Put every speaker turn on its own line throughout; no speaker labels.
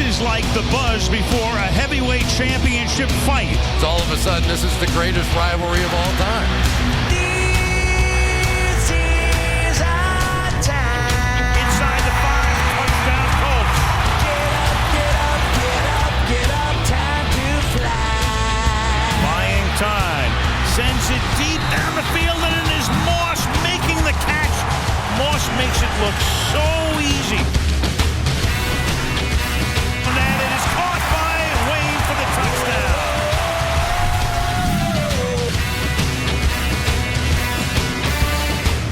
is like the buzz before a heavyweight championship fight.
So all of a sudden, this is the greatest rivalry of all time.
This is our time.
Inside the 5, touchdown Colts.
Get up, get up, get up, get up, time to fly.
Buying time. Sends it deep down the field, and it is Moss making the catch. Moss makes it look so easy. And it is caught by Wayne for the touchdown.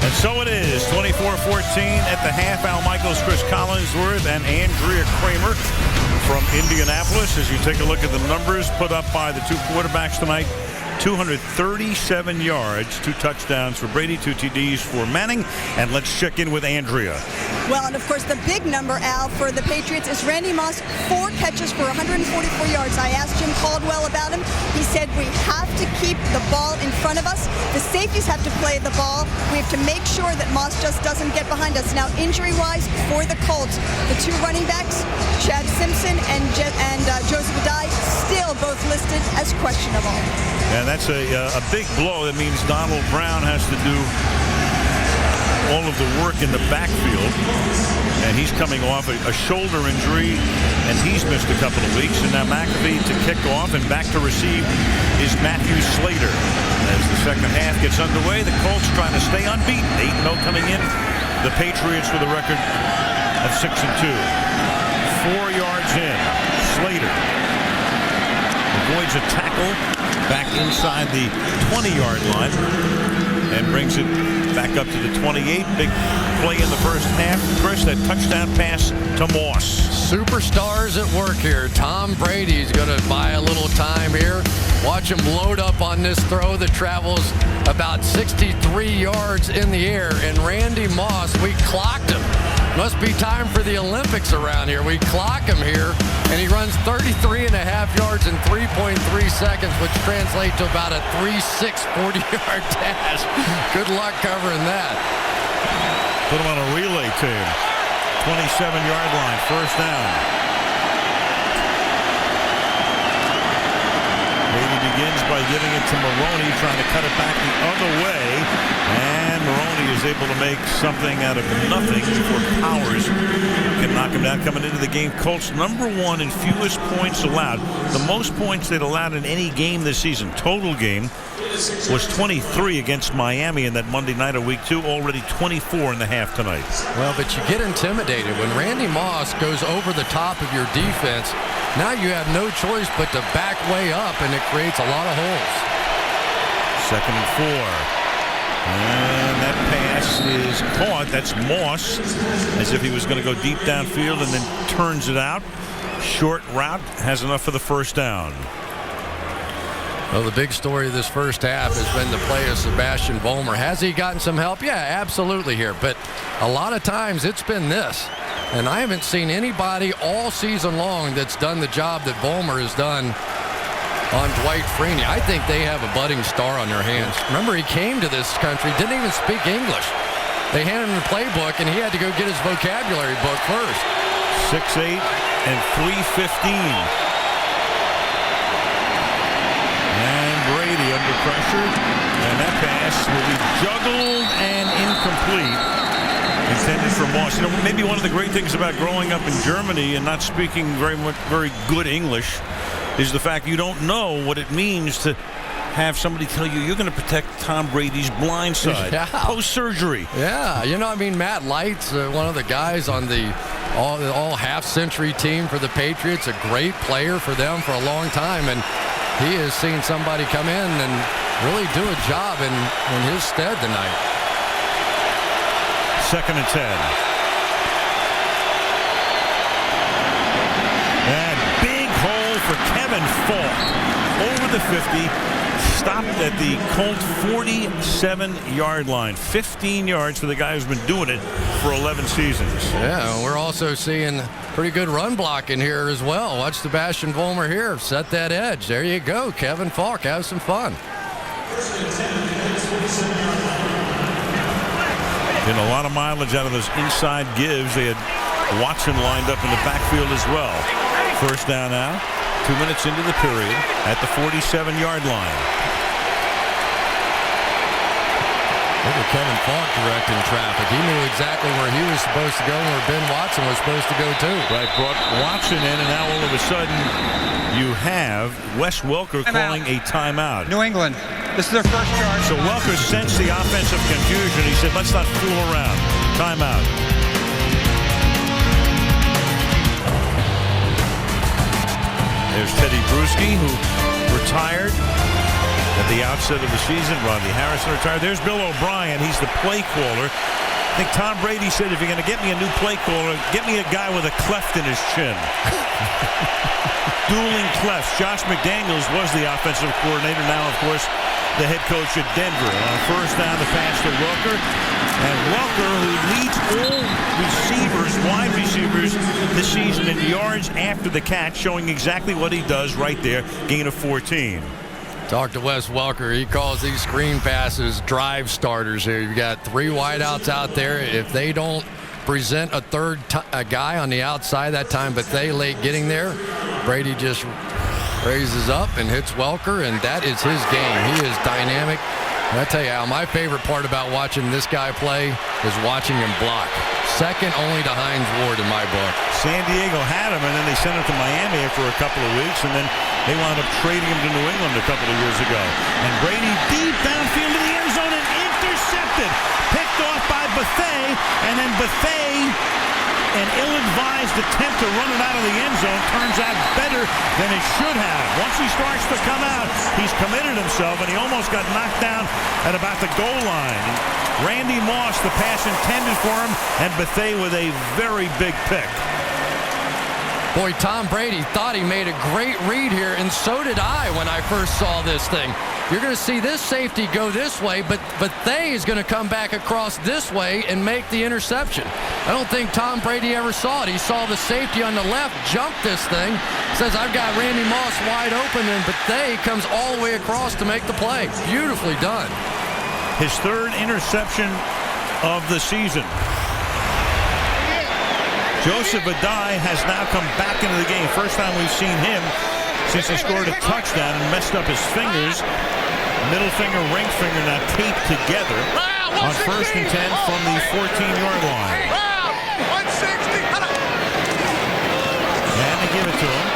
And so it is, 24-14 at the half. Al Michaels, Chris Collinsworth, and Andrea Kramer from Indianapolis. As you take a look at the numbers put up by the two quarterbacks tonight, 237 yards, 2 touchdowns for Brady, 2 TDs for Manning. And let's check in with Andrea.
Well, and of course, the big number, Al, for the Patriots is Randy Moss, 4 catches for 144 yards. I asked Jim Caldwell about him. He said we have to keep the ball in front of us. The safeties have to play the ball. We have to make sure that Moss just doesn't get behind us. Now, injury-wise, for the Colts, the 2 running backs, Chad Simpson and Joseph Adai, still both listed as questionable.
And that's a big blow. That means Donald Brown has to do all of the work in the backfield. And he's coming off a shoulder injury, and he's missed a couple of weeks. And now McAfee to kick off, and back to receive is Matthew Slater. As the second half gets underway, the Colts trying to stay unbeaten. 8-0 coming in. The Patriots with a record of 6-2. 4 yards in. Slater avoids a tackle back inside the 20-yard line and brings it back up to the 28. Big play in the first half. Chris, that touchdown pass to Moss.
Superstars at work here. Tom Brady's going to buy a little time here. Watch him load up on this throw that travels about 63 yards in the air. And Randy Moss, we clocked him. Must be time for the Olympics around here. We clock him here, and he runs 33.5 yards in 3.3 seconds, which translates to about a 3.6 40-yard dash. Good luck covering that.
Put him on a relay team. 27-yard line, first down. Brady begins by giving it to Maroney, trying to cut it back the other way. And Maroney is able to make something out of nothing before Powers can knock him down. Coming into the game, Colts #1 in fewest points allowed. The most points they'd allowed in any game this season, total game, was 23 against Miami in that Monday night of week 2. Already 24 in the half tonight.
Well, but you get intimidated when Randy Moss goes over the top of your defense. Now you have no choice but to back way up, and it creates a lot of holes.
2nd and 4. And that pass is caught. That's Moss, as if he was going to go deep downfield, and then turns it out. Short route, has enough for the first down.
Well, the big story of this first half has been the play of Sebastian Vollmer. Has he gotten some help? Yeah, absolutely here. But a lot of times it's been this. And I haven't seen anybody all season long that's done the job that Vollmer has done on Dwight Freeney. I think they have a budding star on their hands. Remember, he came to this country, didn't even speak English. They handed him the playbook, and he had to go get his vocabulary book first.
6'8" and 315. And Brady under pressure. And that pass will be juggled and incomplete. Intended for Moss. You know, maybe one of the great things about growing up in Germany and not speaking very good English is the fact you don't know what it means to have somebody tell you you're going to protect Tom Brady's blind side post-surgery.
Yeah, you know, I mean, Matt Light's one of the guys on the all half-century team for the Patriots, a great player for them for a long time, and he has seen somebody come in and really do a job in his stead tonight.
2nd and 10. And big hole for Kevin Falk over the 50. Stopped at the Colt 47-yard line. 15 yards for the guy who's been doing it for 11 seasons.
Yeah, we're also seeing pretty good run blocking here as well. Watch Sebastian Vollmer here. Set that edge. There you go. Kevin Falk, have some fun.
Getting a lot of mileage out of those inside gives. They had Watson lined up in the backfield as well. First down now. 2 minutes into the period at the 47-yard line.
Look at Kevin Falk directing traffic. He knew exactly where he was supposed to go and where Ben Watson was supposed to go too.
Right, brought Watson in, and now all of a sudden you have Wes Welker calling a timeout.
New England, this is their first charge.
So Welker sensed the offensive confusion. He said, let's not fool around. Timeout. There's Teddy Bruschi, who retired at the outset of the season. Rodney Harrison retired. There's Bill O'Brien. He's the play caller. I think Tom Brady said, if you're going to get me a new play caller, get me a guy with a cleft in his chin. Dueling clefts. Josh McDaniels was the offensive coordinator. Now, of course, the head coach at Denver. On first down, the pass to Welker. And Welker, who leads all receivers, wide receivers, this season in yards after the catch, showing exactly what he does right there. Gain of 14.
Talk to Wes Welker. He calls these screen passes drive starters here. You've got 3 wideouts out there. If they don't present a third guy on the outside that time, but they late getting there, Brady just raises up and hits Welker, and that is his game. He is dynamic. And I tell you, Al, my favorite part about watching this guy play is watching him block. Second only to Hines Ward in my book.
San Diego had him, and then they sent him to Miami after a couple of weeks, and then they wound up trading him to New England a couple of years ago. And Brady deep downfield to the end zone and intercepted. Picked off by Buffet, and then Buffet, an ill-advised attempt to run it out of the end zone, turns out better than it should have. Once he starts to come out, he's committed himself, and he almost got knocked down at about the goal line. Randy Moss, the pass intended for him, and Buffet with a very big pick.
Boy, Tom Brady thought he made a great read here, and so did I when I first saw this thing. You're going to see this safety go this way, but They is going to come back across this way and make the interception. I don't think Tom Brady ever saw it. He saw the safety on the left jump this thing, says, I've got Randy Moss wide open, and They comes all the way across to make the play. Beautifully done.
His third interception of the season. Joseph Adai has now come back into the game. First time we've seen him since he scored a touchdown and messed up his fingers. Middle finger, ring finger now taped together on 1st and 10 from the 14-yard line. And they give it to him.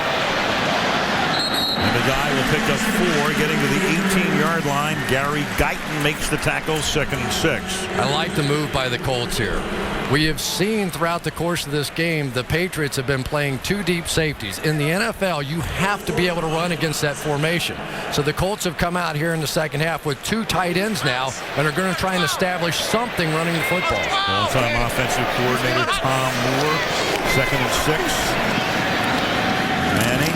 And the guy will pick up 4, getting to the 18-yard line. Gary Guyton makes the tackle, 2nd and 6.
I like the move by the Colts here. We have seen throughout the course of this game, the Patriots have been playing 2 deep safeties. In the NFL, you have to be able to run against that formation. So the Colts have come out here in the second half with 2 tight ends now and are going to try and establish something running the football.
All-time offensive coordinator Tom Moore, 2nd and 6. Manning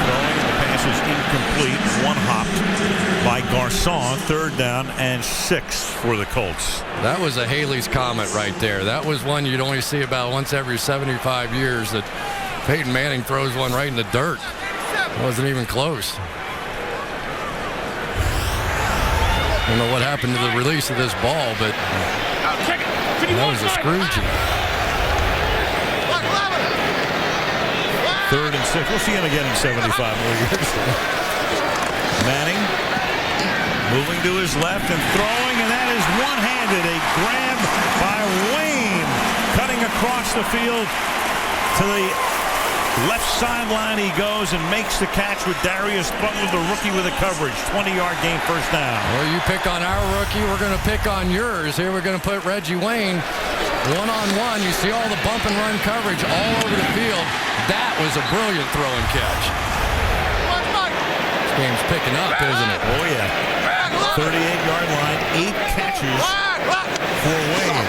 throwing, the pass is incomplete. One hopped by Garcon. 3rd down and 6 for the Colts.
That was a Haley's Comet right there. That was one you'd only see about once every 75 years that Peyton Manning throws one right in the dirt. It wasn't even close. I don't know what happened to the release of this ball, but that was a Scrooge.
3rd and 6. We'll see him again in 75 more years. Manning moving to his left and throwing, and that is one-handed. A grab by Wayne, cutting across the field to the left sideline. He goes and makes the catch with Darius Butler, the rookie, with a coverage. 20-yard gain, 1st down.
Well, you pick on our rookie, we're going to pick on yours. Here we're going to put Reggie Wayne one-on-one. You see all the bump and run coverage all over the field. That was a brilliant throw and catch. This game's picking up, isn't it?
Oh, yeah. 38-yard line, 8 catches for Wayne.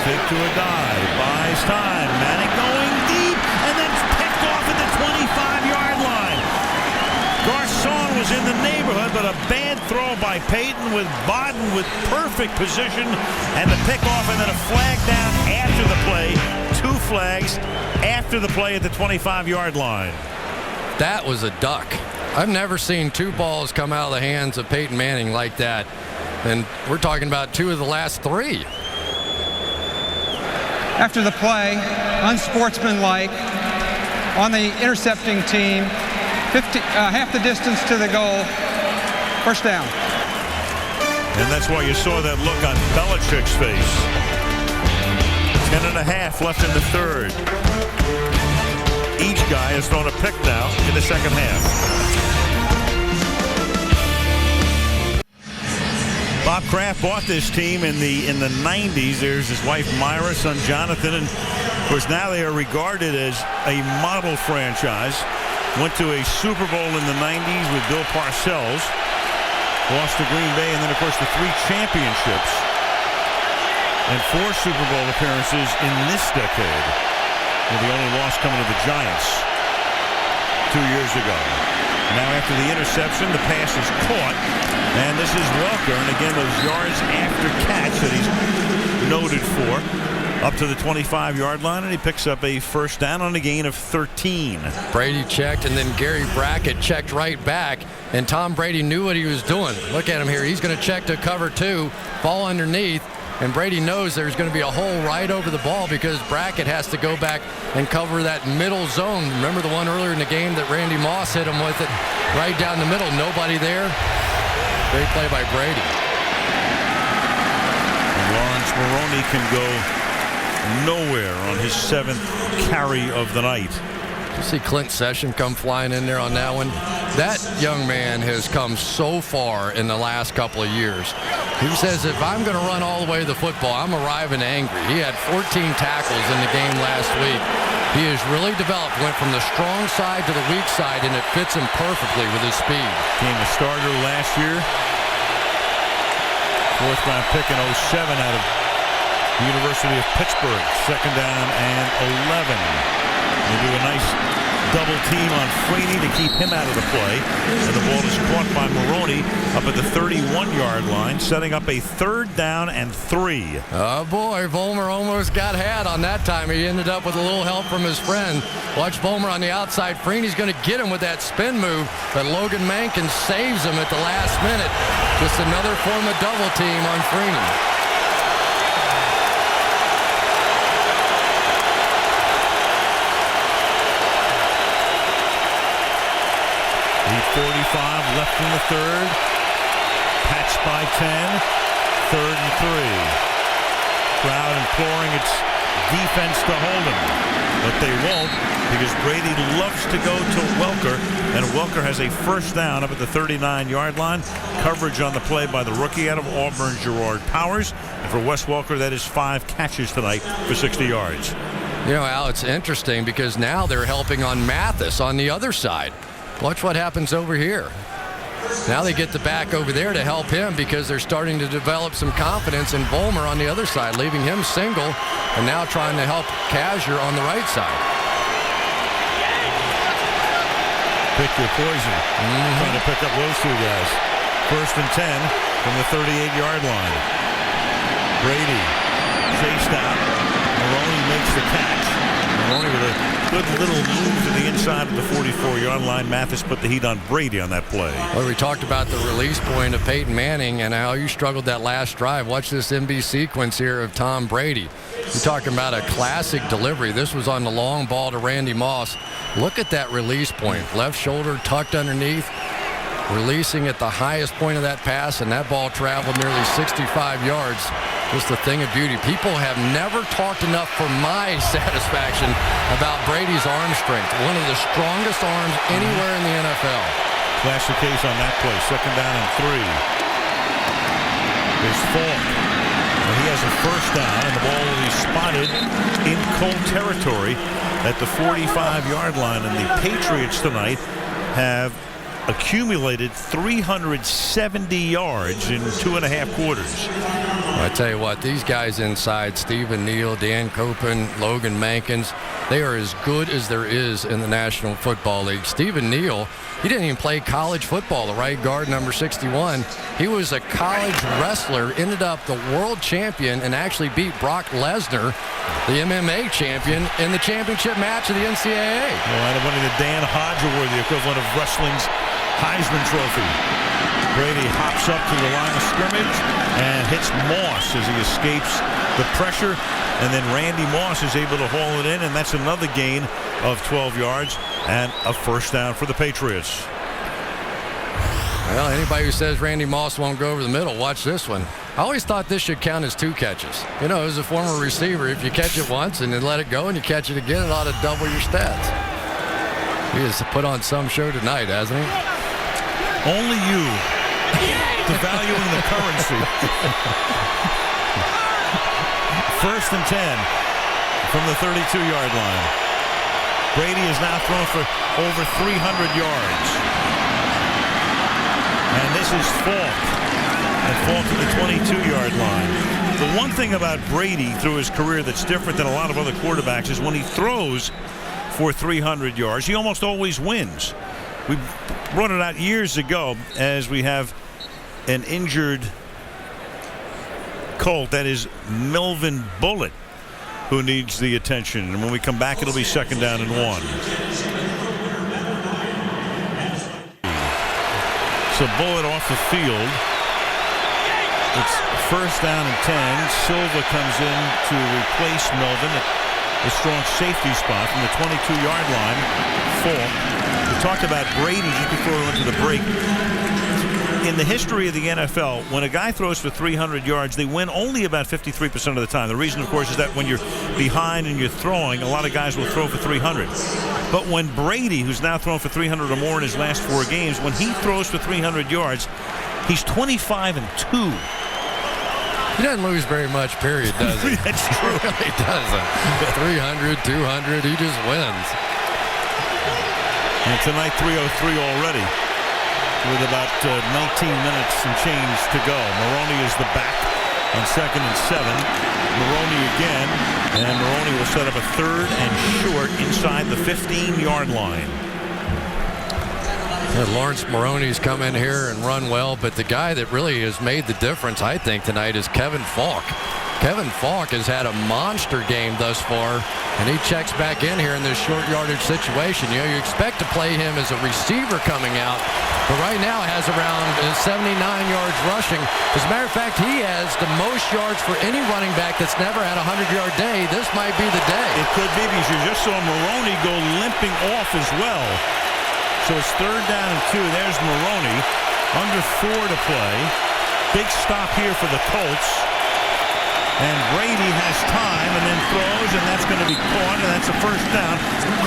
Fake to a dive, buys time. Manning going deep, and then picked off at the 25-yard line. Garcon was in the neighborhood, but a bad throw by Peyton with Bodden with perfect position, and the pickoff, and then a flag down after the play. 2 flags after the play at the 25-yard line.
That was a duck. I've never seen 2 balls come out of the hands of Peyton Manning like that. And we're talking about 2 of the last 3.
After the play, unsportsmanlike, on the intercepting team, half the distance to the goal, first down.
And that's why you saw that look on Belichick's face. 10.5 left in the third. Each guy has thrown a pick now in the second half. Bob Kraft bought this team in the 90s. There's his wife Myra, son Jonathan, and of course now they are regarded as a model franchise. Went to a Super Bowl in the 90s with Bill Parcells. Lost to Green Bay, and then, of course, the 3 championships and 4 Super Bowl appearances in this decade, with the only loss coming to the Giants 2 years ago. Now, after the interception, the pass is caught, and this is Welker, and again, those yards after catch that he's noted for, up to the 25-yard line, and he picks up a first down on a gain of 13.
Brady checked, and then Gary Brackett checked right back, and Tom Brady knew what he was doing. Look at him here. He's going to check to cover 2, fall underneath, and Brady knows there's going to be a hole right over the ball because Brackett has to go back and cover that middle zone. Remember the one earlier in the game that Randy Moss hit him with it right down the middle? Nobody there. Great play by Brady.
And Lawrence Maroney can go nowhere on his 7th carry of the night.
You see Clint Session come flying in there on that one. That young man has come so far in the last couple of years. He says, if I'm going to run all the way to the football, I'm arriving angry. He had 14 tackles in the game last week. He has really developed, went from the strong side to the weak side, and it fits him perfectly with his speed.
Became a starter last year. 4th round pick in 07 out of the University of Pittsburgh. 2nd down and 11. They do a nice double team on Freeney to keep him out of the play. And the ball is caught by Maroney up at the 31-yard line, setting up a 3rd down and 3.
Oh, boy, Vollmer almost got had on that time. He ended up with a little help from his friend. Watch Vollmer on the outside. Freeney's going to get him with that spin move, but Logan Mankin saves him at the last minute. Just another form of double team on Freeney.
45 left in the third. Patched by 10. 3rd and 3. Crowd imploring its defense to hold him. But they won't, because Brady loves to go to Welker. And Welker has a first down up at the 39-yard line. Coverage on the play by the rookie out of Auburn, Gerard Powers. And for Wes Welker, that is 5 catches tonight for 60 yards.
You know, Al, it's interesting because now they're helping on Mathis on the other side. Watch what happens over here. Now they get the back over there to help him because they're starting to develop some confidence in Vollmer on the other side, leaving him single and now trying to help Kasier on the right side.
Pick your poison. Trying to pick up those 2 guys. 1st and 10 from the 38-yard line. Brady chased out. Maroney makes the catch. Maroney with a good little move to the inside of the 44-yard line. Mathis put the heat on Brady on that play.
Well, we talked about the release point of Peyton Manning and how you struggled that last drive. Watch this MB sequence here of Tom Brady. You're talking about a classic delivery. This was on the long ball to Randy Moss. Look at that release point. Left shoulder tucked underneath, releasing at the highest point of that pass, and that ball traveled nearly 65 yards. Just a thing of beauty. People have never talked enough for my satisfaction about Brady's arm strength. One of the strongest arms anywhere in the NFL.
Classic case on that play. 2nd down and 3. There's Falk. And he has a first down, and the ball will be spotted in Colt territory at the 45-yard line. And the Patriots tonight have accumulated 370 yards in 2.5 quarters.
I tell you what, these guys inside, Stephen Neal, Dan Copen, Logan Mankins, they are as good as there is in the National Football League. Stephen Neal, he didn't even play college football, the right guard, number 61. He was a college wrestler, ended up the world champion, and actually beat Brock Lesnar, the MMA champion, in the championship match of the NCAA.
Well, winning the Dan Hodge Award, the equivalent of wrestling's Heisman Trophy. Brady hops up to the line of scrimmage and hits Moss as he escapes the pressure, and then Randy Moss is able to haul it in, and that's another gain of 12 yards and a first down for the Patriots.
Well, anybody who says Randy Moss won't go over the middle, watch this one. I always thought this should count as 2 catches. You know, as a former receiver, if you catch it once and then let it go and you catch it again, it ought to double your stats. He has put on some show tonight, hasn't he?
Only you, devaluing the currency. First and 10 from the 32-yard line. Brady is now thrown for over 300 yards. And this is Falk. And Falk to the 22-yard line. The one thing about Brady through his career that's different than a lot of other quarterbacks is when he throws for 300 yards, he almost always wins. We brought it out years ago as we have an injured Colt, that is Melvin Bullitt, who needs the attention. And when we come back, it'll be 2nd down and 1. So Bullitt off the field. It's 1st down and 10. Silva comes in to replace Melvin at the strong safety spot from the 22-yard line. Falk. We talked about Brady just before we went to the break. In the history of the NFL, when a guy throws for 300 yards, they win only about 53% of the time. The reason, of course, is that when you're behind and you're throwing, a lot of guys will throw for 300. But when Brady, who's now thrown for 300 or more in his last 4 games, when he throws for 300 yards, he's 25 and 2.
He doesn't lose very much, period, does he?
That's true.
He doesn't. 300, 200, he just wins.
And tonight, 3:03 already, with about 19 minutes and change to go. Maroney is the back on 2nd and 7. Maroney again, and Maroney will set up a 3rd and short inside the 15-yard line.
Yeah, Lawrence Maroney's come in here and run well, but the guy that really has made the difference, I think, tonight is Kevin Falk. Kevin Falk has had a monster game thus far, and he checks back in here in this short yardage situation. You know, you expect to play him as a receiver coming out, but right now has around 79 yards rushing. As a matter of fact, he has the most yards for any running back that's never had a 100-yard day. This might be the day.
It could be, because you just saw Maroney go limping off as well. So it's 3rd down and 2. There's Maroney. Under 4 to play. Big stop here for the Colts. And Brady has time and then throws, and that's going to be caught, and that's a 1st down.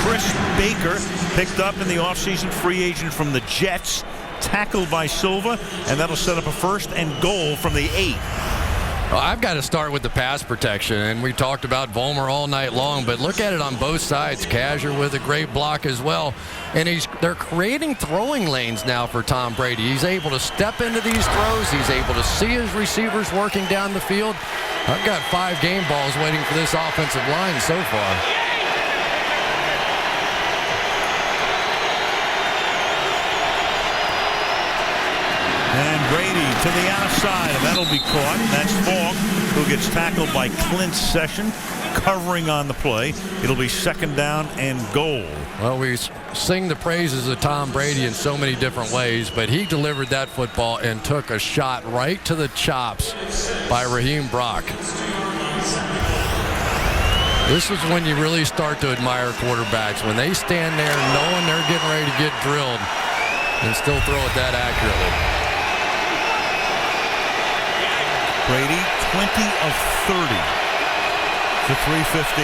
Chris Baker picked up in the offseason, free agent from the Jets, tackled by Silva, and that'll set up a 1st and goal from the 8.
Well, I've got to start with the pass protection, and we talked about Vollmer all night long, but look at it on both sides. Kazir with a great block as well, and they're creating throwing lanes now for Tom Brady. He's able to step into these throws. He's able to see his receivers working down the field. I've got 5 game balls waiting for this offensive line so far.
And Brady to the outside, and that'll be caught. That's Falk, who gets tackled by Clint Session, covering on the play. It'll be 2nd down and goal.
Well, we sing the praises of Tom Brady in so many different ways, but he delivered that football and took a shot right to the chops by Raheem Brock. This is when you really start to admire quarterbacks, when they stand there knowing they're getting ready to get drilled and still throw it that accurately.
Brady, 20 of 30 for 315.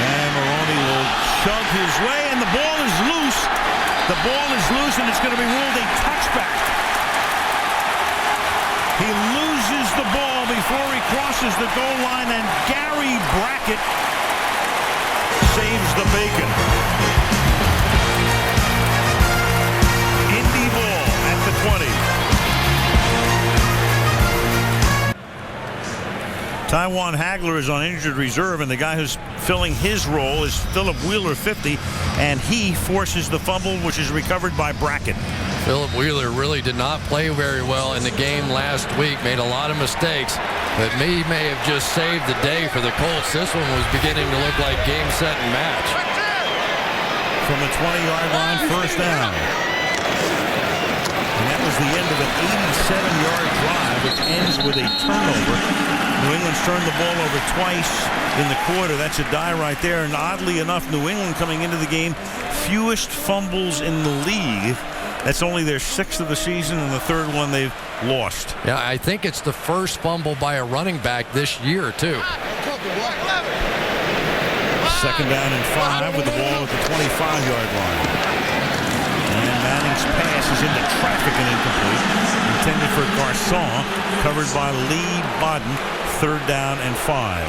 And Maroney will shove his way, and the ball is loose. The ball is loose, and it's going to be ruled a touchback. He loses the ball before he crosses the goal line, and Gary Brackett saves the bacon. Indy ball at the 20. Tywan Hagler is on injured reserve, and the guy who's filling his role is Philip Wheeler, 50, and he forces the fumble, which is recovered by Brackett.
Philip Wheeler really did not play very well in the game last week, made a lot of mistakes, but he may have just saved the day for the Colts. This one was beginning to look like game, set, and match.
From the 20-yard line, 1st down. And that was was the end of an 87-yard drive, which ends with a turnover. New England's turned the ball over twice in the quarter. That's a die right there. And oddly enough, New England coming into the game, fewest fumbles in the league. That's only their 6th of the season and the 3rd one they've lost.
Yeah, I think it's the first fumble by a running back this year, too.
2nd down and 5 with the ball at the 25-yard line. And Manning's pass is into traffic and incomplete. Intended for Garcon, covered by Lee Bodden. 3rd down and 5.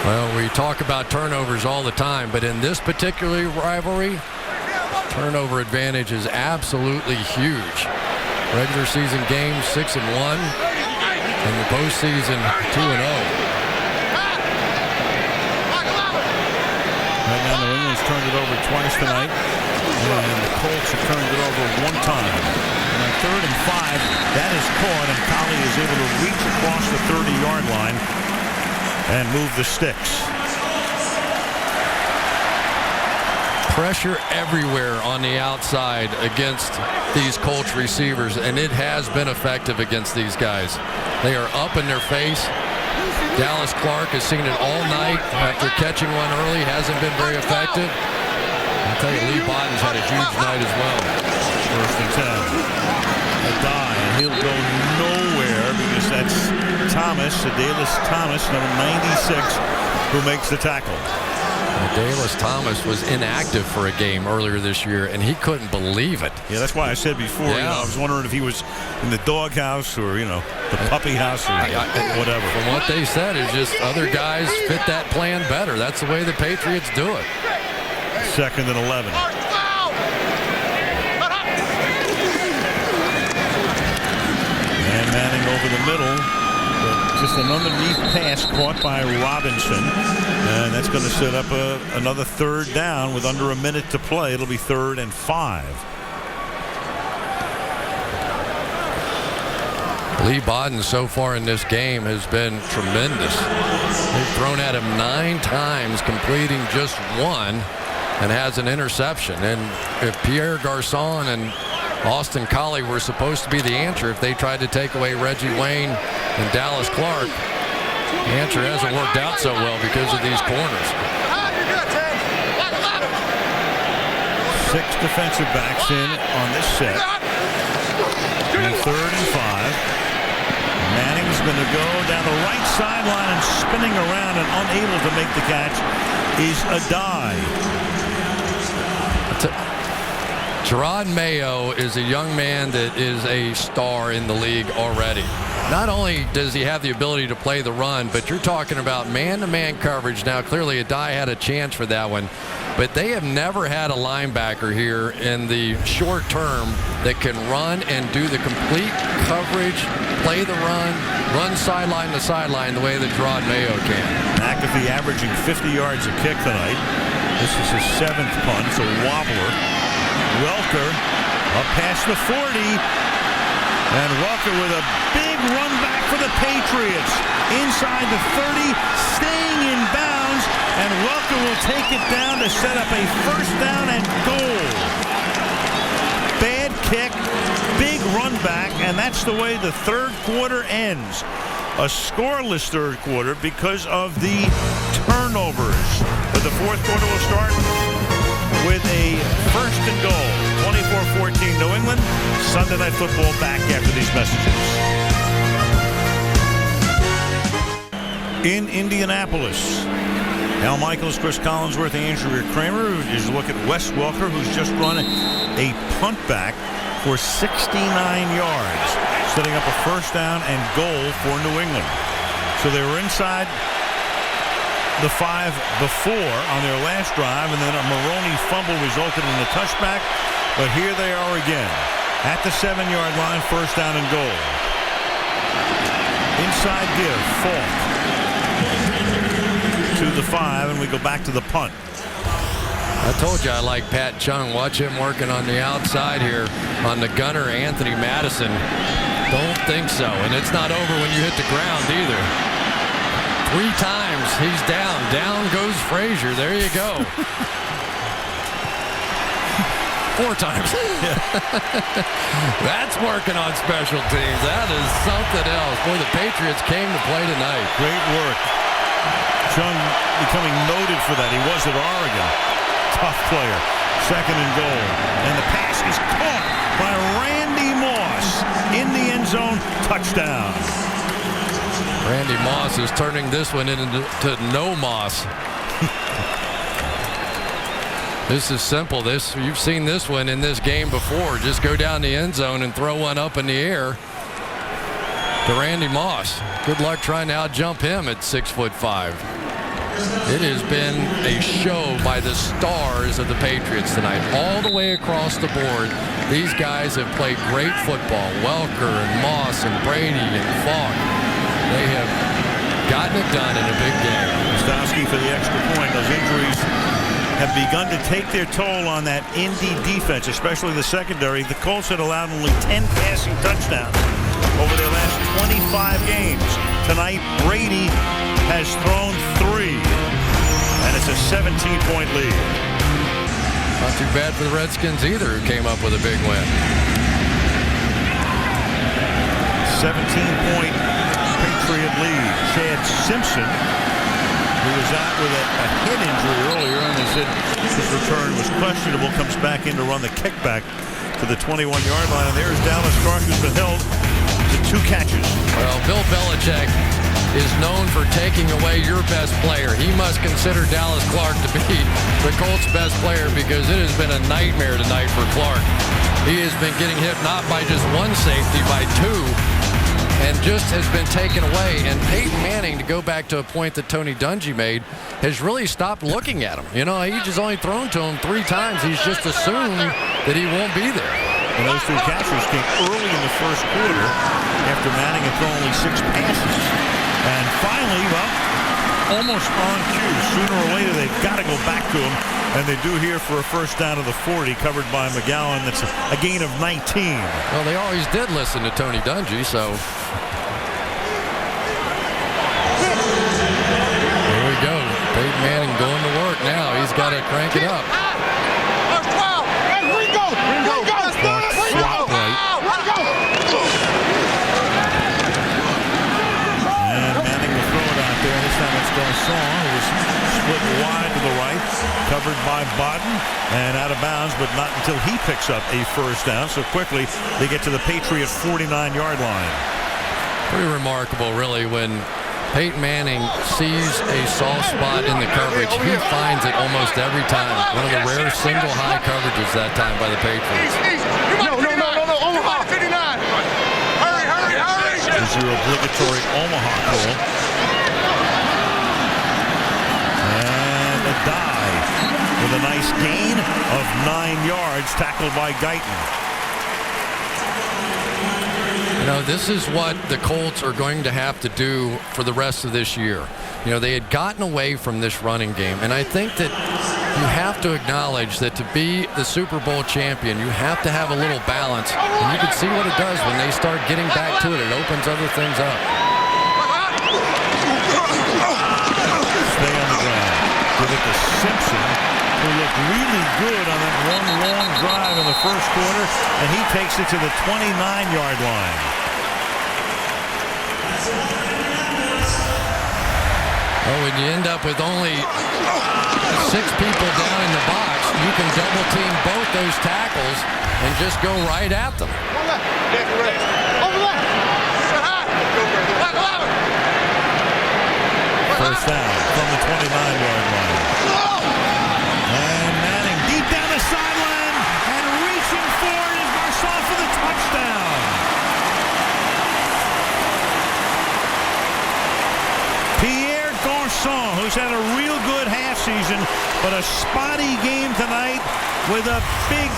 Well, we talk about turnovers all the time, but in this particular rivalry, turnover advantage is absolutely huge. Regular season games 6-1, and the postseason 2-0.
Right now, New England's turned it over twice tonight, and the Colts have turned it over 1 time. And on 3rd and 5, that is caught, and Collie is able to reach across the 30-yard line and move the sticks.
Pressure everywhere on the outside against these Colts receivers, and it has been effective against these guys. They are up in their face. Dallas Clark has seen it all night after catching one early. Hasn't been very effective. I'll tell you, Lee Bodden's had a huge night as well.
1st and 10. A die, and he'll go nowhere because that's Thomas, Adalys Thomas, number 96, who makes the tackle.
Adalys Thomas was inactive for a game earlier this year, and he couldn't believe it.
Yeah, that's why I said before, I was wondering if he was in the doghouse or, the puppy house or whatever.
From what they said, is just other guys fit that plan better. That's the way the Patriots do it.
2nd and 11. And Manning over the middle. Just an underneath pass caught by Robinson. And that's going to set up another 3rd down with under a minute to play. It'll be 3rd and 5.
Lee Bodden so far in this game has been tremendous. They've thrown at him 9 times, completing just 1, and has an interception. And if Pierre Garcon and Austin Collie were supposed to be the answer if they tried to take away Reggie Wayne and Dallas Clark, the answer hasn't worked out so well because of these corners.
6 defensive backs in on this set. And 3rd and 5. Manning's going to go down the right sideline and spinning around and unable to make the catch is a die.
Jerod Mayo is a young man that is a star in the league already. Not only does he have the ability to play the run, but you're talking about man-to-man coverage. Now, clearly, Adai had a chance for that one, but they have never had a linebacker here in the short term that can run and do the complete coverage, play the run sideline to sideline the way that Jerod Mayo can.
McAfee averaging 50 yards a kick tonight. This is his 7th punt. It's a wobbler. Welker up past the 40. And Welker with a big run back for the Patriots. Inside the 30, staying in bounds. And Welker will take it down to set up a 1st down and goal. Bad kick, big run back, and that's the way the 3rd quarter ends. A scoreless 3rd quarter because of the turnovers. But the 4th quarter will start with a 1st and goal. 24-14 New England. Sunday Night Football back after these messages. In Indianapolis, Al Michaels, Chris Collinsworth, Andrew Kramer is a look at Wes Welker, who's just run a punt back for 69 yards, setting up a 1st down and goal for New England. So they were inside the 5 before on their last drive, and then a Maroney fumble resulted in a touchback. But here they are again at the 7-yard line, 1st down and goal. Inside give, Falk to the 5, and we go back to the punt.
I told you I like Pat Chung. Watch him working on the outside here on the gunner, Anthony Madison. Don't think so, and it's not over when you hit the ground either. 3 times he's down. Down goes Frazier. There you go. 4 times. That's working on special teams. That is something else. Boy, the Patriots came to play tonight.
Great work. Chung becoming noted for that. He was at Oregon. Tough player. 2nd and goal. And the pass is caught by Randy Moss in the end zone. Touchdown.
Randy Moss is turning this one into no Moss. This is simple. You've seen this one in this game before. Just go down the end zone and throw one up in the air to Randy Moss. Good luck trying to out-jump him at 6'5". It has been a show by the stars of the Patriots tonight. All the way across the board, these guys have played great football. Welker and Moss and Brady and Falk. They have gotten it done in a big game.
Stowski for the extra point. Those injuries have begun to take their toll on that Indy defense, especially the secondary. The Colts had allowed only 10 passing touchdowns over their last 25 games. Tonight, Brady has thrown 3, and it's a 17-point lead.
Not too bad for the Redskins either, who came up with a big win.
17-point Patriot lead. Chad Simpson, who was out with a hip injury earlier, and they said his return was questionable, comes back in to run the kickback to the 21-yard line. And there's Dallas Clark, who's been held to 2 catches.
Well, Bill Belichick is known for taking away your best player. He must consider Dallas Clark to be the Colts' best player because it has been a nightmare tonight for Clark. He has been getting hit not by just 1 safety, by 2. And just has been taken away. And Peyton Manning, to go back to a point that Tony Dungy made, has really stopped looking at him. You know, he's just only thrown to him 3 times. He's just assumed that he won't be there.
And those 2 catches came early in the first quarter after Manning had thrown only 6 passes. And finally, well, almost on cue. Sooner or later, they've got to go back to him. And they do here for a first down to the 40, covered by McGowan. That's a gain of 19.
Well, they always did listen to Tony Dungy, so. Here we go. Peyton Manning going to work now. He's got to crank it up.
Swap right. And Manning will throw it out there. This time it's Garçon, who was split wide to the right, covered by Bodden, and out of bounds, but not until he picks up a first down. So quickly they get to the Patriot 49-yard line.
Pretty remarkable, really, when Peyton Manning sees a soft spot in the coverage. He finds it almost every time. One of the rare single high coverages that time by the Patriots.
No, Omaha 59. Hurry.
This is your obligatory Omaha call. And a dive with a nice gain of 9 yards, tackled by Guyton.
You know, this is what the Colts are going to have to do for the rest of this year. You know, they had gotten away from this running game, and I think that you have to acknowledge that to be the Super Bowl champion, you have to have a little balance, and you can see what it does when they start getting back to it. It opens other things up.
Stay on the ground. Give it to Simpson, who looked really good on that one long drive in the first quarter, and he takes it to the 29-yard line.
Oh, when you end up with only 6 people down in the box, you can double team both those tackles and just go right at them.
First down from the 29-yard line. And Manning deep down the sideline, and reaching for it is Garçon for the touchdown. Pierre Garçon, who's had a real good half season, but a spotty game tonight with a big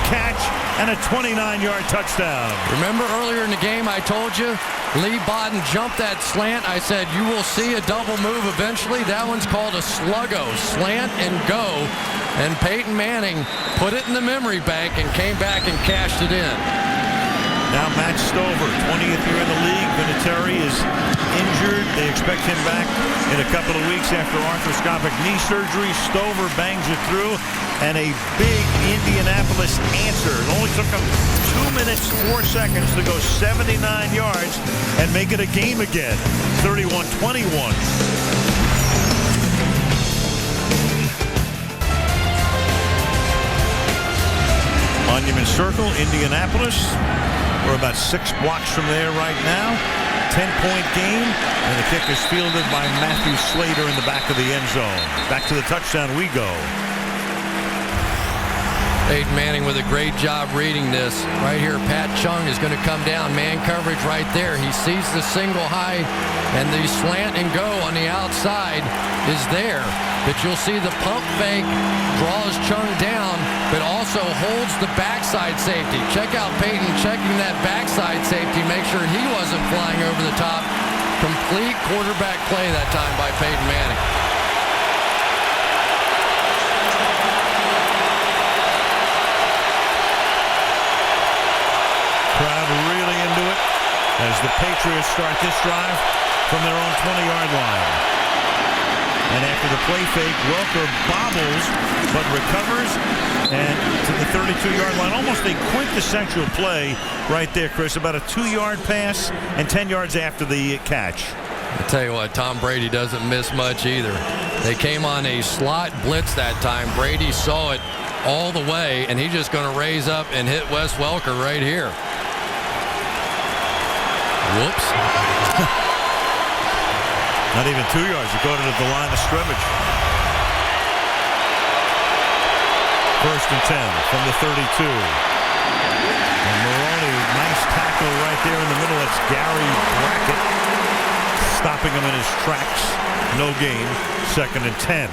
catch and a 29-yard touchdown.
Remember earlier in the game I told you Lee Bodden jumped that slant. I said you will see a double move eventually. That one's called a sluggo, slant and go. And Peyton Manning put it in the memory bank and came back and cashed it in.
Now Matt Stover, 20th year in the league. Vinatieri is injured. They expect him back in a couple of weeks after arthroscopic knee surgery. Stover bangs it through, and a big Indianapolis answer. It only took him 2 minutes, 4 seconds to go 79 yards and make it a game again. 31-21. Monument Circle, Indianapolis. We're about 6 blocks from there right now. 10-point game, and the kick is fielded by Matthew Slater in the back of the end zone. Back to the touchdown we go.
Peyton Manning with a great job reading this. Right here, Pat Chung is going to come down. Man coverage right there. He sees the single high, and the slant and go on the outside is there. But you'll see the pump fake draws Chung down, but also holds the backside safety. Check out Peyton checking that backside safety, make sure he wasn't flying over the top. Complete quarterback play that time by Peyton Manning.
Crowd really into it as the Patriots start this drive from their own 20-yard line. And after the play fake, Welker bobbles but recovers and to the 32-yard line. Almost a quintessential play right there, Chris. About a 2-yard pass and 10 yards after the catch.
I tell you what, Tom Brady doesn't miss much either. They came on a slot blitz that time. Brady saw it all the way, and he's just going to raise up and hit Wes Welker right here. Whoops.
Not even 2 yards. He got it at the line of scrimmage. 1st and 10 from the 32. And Maroney, nice tackle right there in the middle. That's Gary Brackett stopping him in his tracks. No gain. 2nd and 10.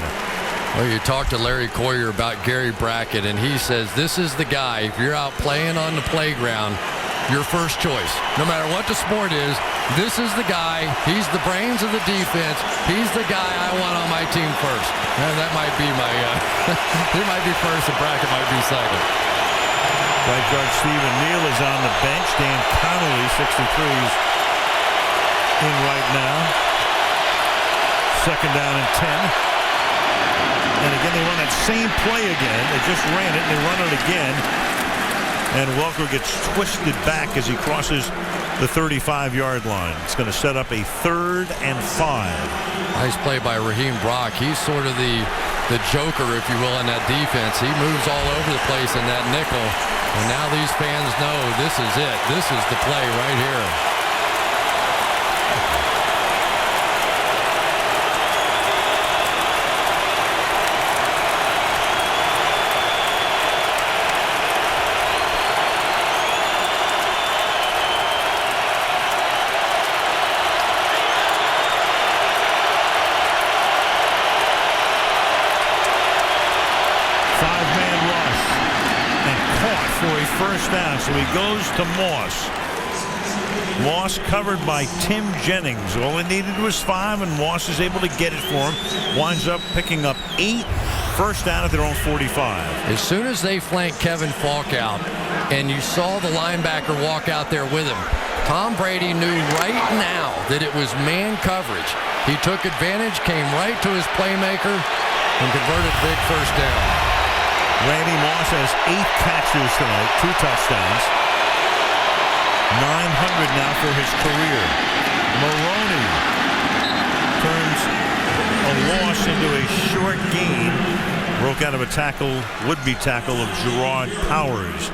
Well, you talked to Larry Coyer about Gary Brackett, and he says this is the guy. If you're out playing on the playground, your first choice. No matter what the sport is, this is the guy. He's the brains of the defense. He's the guy I want on my team first. And that might be my, he might be first and Brackett might be second.
Right guard Stephen Neal is on the bench. Dan Connolly, 63, is in right now. 2nd down and 10. And again, they run that same play again. They just ran it, and they run it again. And Welker gets twisted back as he crosses the 35-yard line. It's going to set up a 3rd and 5.
Nice play by Raheem Brock. He's sort of the joker, if you will, in that defense. He moves all over the place in that nickel. And now these fans know this is it. This is the play right here.
First down, so he goes to Moss. Moss covered by Tim Jennings. All he needed was 5, and Moss is able to get it for him. Winds up picking up 8. First down at their own 45.
As soon as they flanked Kevin Falk out, and you saw the linebacker walk out there with him, Tom Brady knew right now that it was man coverage. He took advantage, came right to his playmaker, and converted a big first down.
Randy Moss has 8 catches tonight, 2 touchdowns. 900 now for his career. Maroney turns a loss into a short gain. Broke out of a tackle, would-be tackle of Gerard Powers.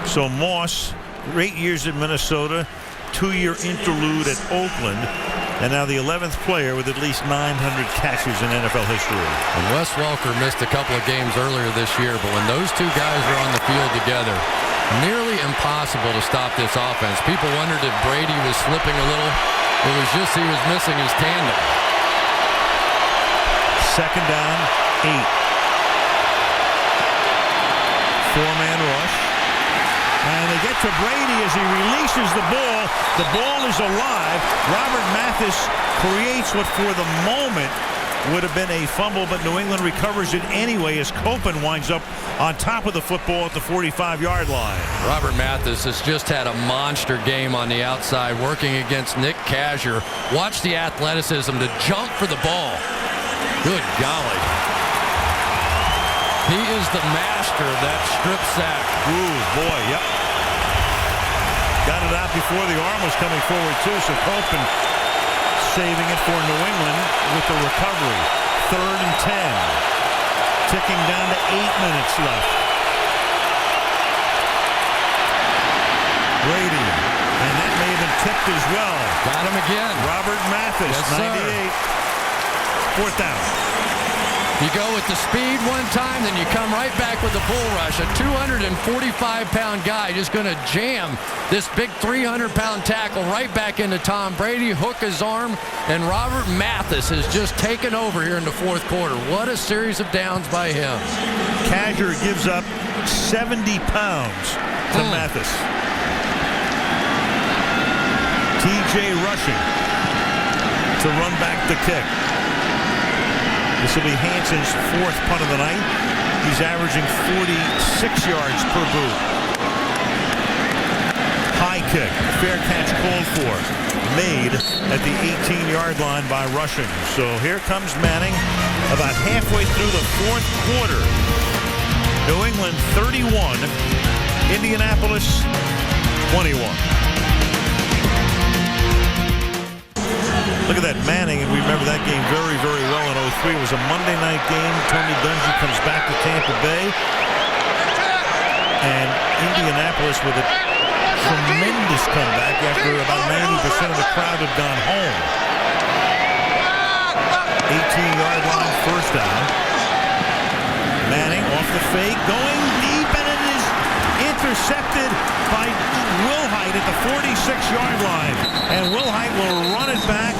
So Moss, great years at Minnesota, 2-year interlude at Oakland, and now the 11th player with at least 900 catches in NFL history.
And Wes Welker missed a couple of games earlier this year, but when those two guys were on the field together, nearly impossible to stop this offense. People wondered if Brady was slipping a little. It was just he was missing his tandem.
2nd down, 8. 4-man rush. And they get to Brady as he releases the ball. The ball is alive. Robert Mathis creates what for the moment would have been a fumble, but New England recovers it anyway as Copen winds up on top of the football at the 45-yard line.
Robert Mathis has just had a monster game on the outside, working against Nick Kazur. Watch the athleticism to jump for the ball. Good golly. He is the master of that strip sack.
Ooh, boy, yep. Got it out before the arm was coming forward, too, so Copen saving it for New England with the recovery. 3rd and 10. Ticking down to 8 minutes left. Brady, and that may have been tipped as well.
Got him again.
Robert Mathis,
Yes,
98. 4th down.
You go with the speed one time, then you come right back with the bull rush. A 245-pound guy just going to jam this big 300-pound tackle right back into Tom Brady, hook his arm, and Robert Mathis has just taken over here in the 4th quarter. What a series of downs by him.
Kazur gives up 70 pounds to Mathis. TJ rushing to run back the kick. This will be Hanson's 4th punt of the night. He's averaging 46 yards per boot. High kick, fair catch called for. Made at the 18-yard line by Rushing. So here comes Manning about halfway through the 4th quarter. New England 31, Indianapolis 21. Look at that Manning, and we remember that game very, very well in 03. It was a Monday night game. Tony Dungy comes back to Tampa Bay. And Indianapolis with a tremendous comeback after about 90% of the crowd had gone home. 18-yard line, 1st down. Manning off the fake, going deep, and it is intercepted by Wilhite at the 46-yard line. And Wilhite will run it back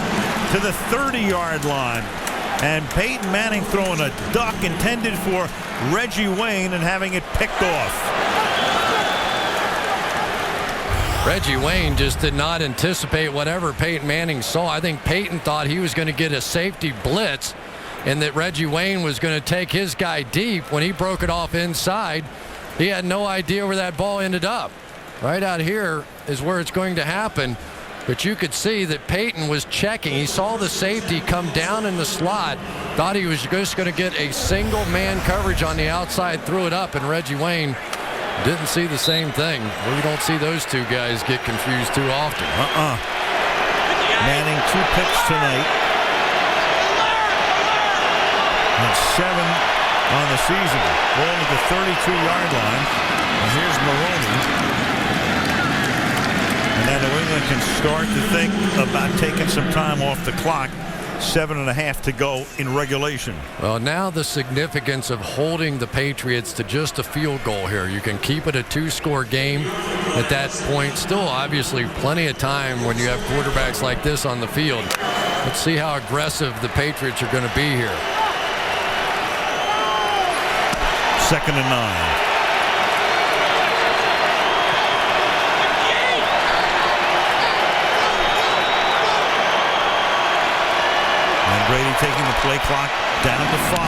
to the 30-yard line. And Peyton Manning throwing a duck intended for Reggie Wayne and having it picked off.
Reggie Wayne just did not anticipate whatever Peyton Manning saw. I think Peyton thought he was going to get a safety blitz and that Reggie Wayne was going to take his guy deep. When he broke it off inside, he had no idea where that ball ended up. Right out here is where it's going to happen. But you could see that Peyton was checking. He saw the safety come down in the slot, thought he was just going to get a single man coverage on the outside, threw it up, and Reggie Wayne didn't see the same thing. We don't see those two guys get confused too often.
Manning 2 picks tonight. And 7 on the season. Ball at the 32-yard line. And here's Maroney. And then New England can start to think about taking some time off the clock. 7.5 to go in regulation.
Well, now the significance of holding the Patriots to just a field goal here. You can keep it a 2-score game at that point. Still, obviously, plenty of time when you have quarterbacks like this on the field. Let's see how aggressive the Patriots are going to be here.
2nd and 9. Brady taking the play clock down to 5.